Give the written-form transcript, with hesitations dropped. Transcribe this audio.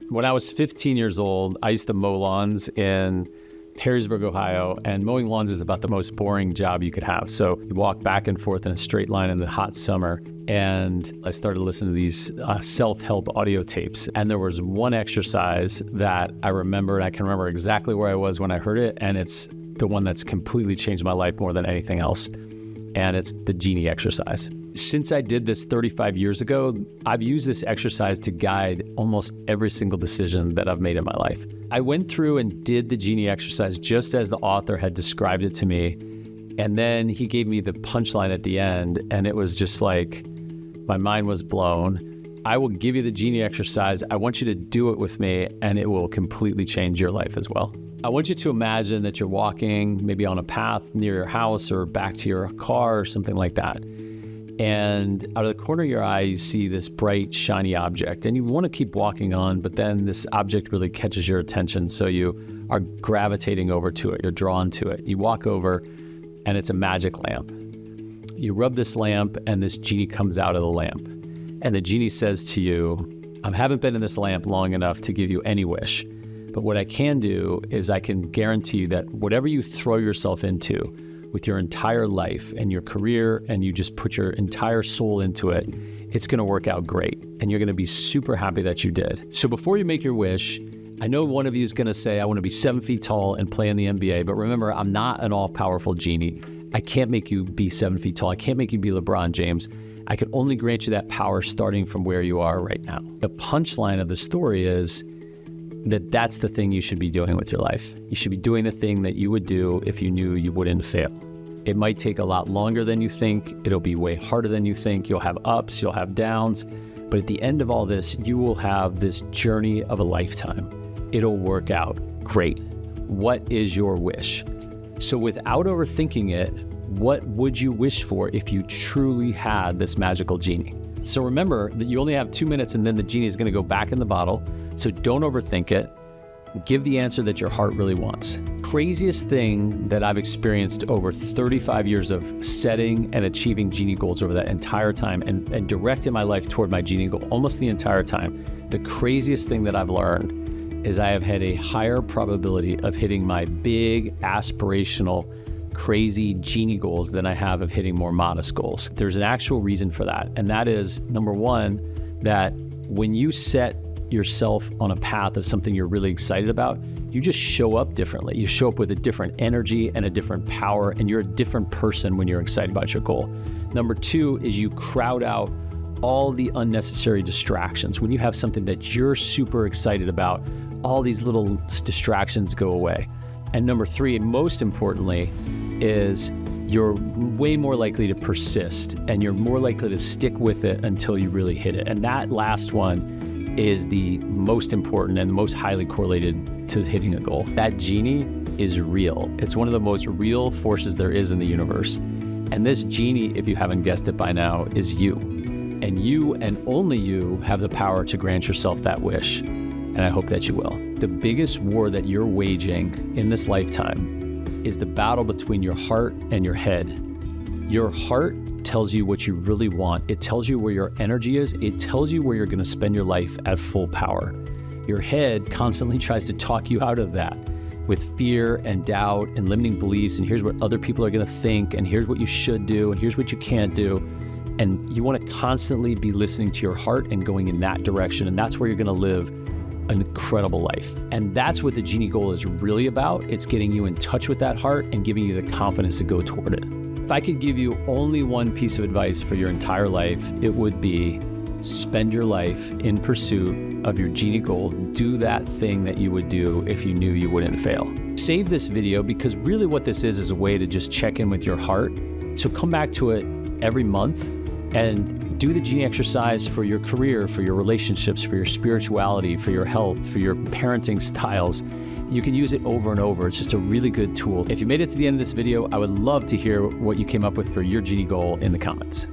When I was 15 years old, I used to mow lawns in Perrysburg, Ohio, and mowing lawns is about the most boring job you could have. So you walk back and forth in a straight line in the hot summer, and I started listening to these self-help audio tapes. And there was one exercise that I remembered. I can remember exactly where I was when I heard it, and it's the one that's completely changed my life more than anything else. And it's the Genie exercise. Since I did this 35 years ago, I've used this exercise to guide almost every single decision that I've made in my life. I went through and did the Genie exercise just as the author had described it to me. And then he gave me the punchline at the end, and it was just like, my mind was blown. I will give you the Genie exercise. I want you to do it with me, and it will completely change your life as well. I want you to imagine that you're walking maybe on a path near your house or back to your car or something like that. And out of the corner of your eye, you see this bright, shiny object, and you want to keep walking on, but then this object really catches your attention, so you are gravitating over to it. You're drawn to it. You walk over, and it's a magic lamp. You rub this lamp, and this genie comes out of the lamp. And the genie says to you, I haven't been in this lamp long enough to give you any wish, but what I can do is I can guarantee you that whatever you throw yourself into with your entire life and your career, and you just put your entire soul into it, it's going to work out great. And you're going to be super happy that you did. So before you make your wish, I know one of you is going to say, I want to be 7 feet tall and play in the NBA. But remember, I'm not an all-powerful genie. I can't make you be 7 feet tall. I can't make you be LeBron James. I can only grant you that power starting from where you are right now. The punchline of the story is that that's the thing you should be doing with your life. You should be doing the thing that you would do if you knew you wouldn't fail. It might take a lot longer than you think. It'll be way harder than you think. You'll have ups, you'll have downs. But at the end of all this, you will have this journey of a lifetime. It'll work out great. What is your wish? So without overthinking it, what would you wish for if you truly had this magical genie? So remember that you only have 2 minutes, and then the genie is going to go back in the bottle. So don't overthink it. Give the answer that your heart really wants. Craziest thing that I've experienced over 35 years of setting and achieving Genie goals over that entire time, and directing my life toward my Genie goal almost the entire time. The craziest thing that I've learned is I have had a higher probability of hitting my big, aspirational, crazy Genie goals than I have of hitting more modest goals. There's an actual reason for that. And that is, number one, that when you set yourself on a path of something you're really excited about, you just show up differently. You show up with a different energy and a different power, and you're a different person when you're excited about your goal. Number two is you crowd out all the unnecessary distractions. When you have something that you're super excited about, all these little distractions go away. And number three, and most importantly, is you're way more likely to persist, and you're more likely to stick with it until you really hit it. And that last one is the most important and the most highly correlated to hitting a goal. That genie is real. It's one of the most real forces there is in the universe. And this genie, if you haven't guessed it by now, is you. And you, and only you, have the power to grant yourself that wish. And I hope that you will. The biggest war that you're waging in this lifetime is the battle between your heart and your head. Your heart tells you what you really want. It tells you where your energy is. It tells you where you're going to spend your life at full power. Your head constantly tries to talk you out of that with fear and doubt and limiting beliefs, and here's what other people are going to think, and here's what you should do, and here's what you can't do. And you want to constantly be listening to your heart and going in that direction, and that's where you're going to live an incredible life. And that's what the Genie Goal is really about. It's getting you in touch with that heart and giving you the confidence to go toward it. If I could give you only one piece of advice for your entire life, it would be spend your life in pursuit of your Genie Goal. Do that thing that you would do if you knew you wouldn't fail. Save this video, because really what this is a way to just check in with your heart. So come back to it every month and do the Genie exercise for your career, for your relationships, for your spirituality, for your health, for your parenting styles. You can use it over and over. It's just a really good tool. If you made it to the end of this video, I would love to hear what you came up with for your Genie Goal in the comments.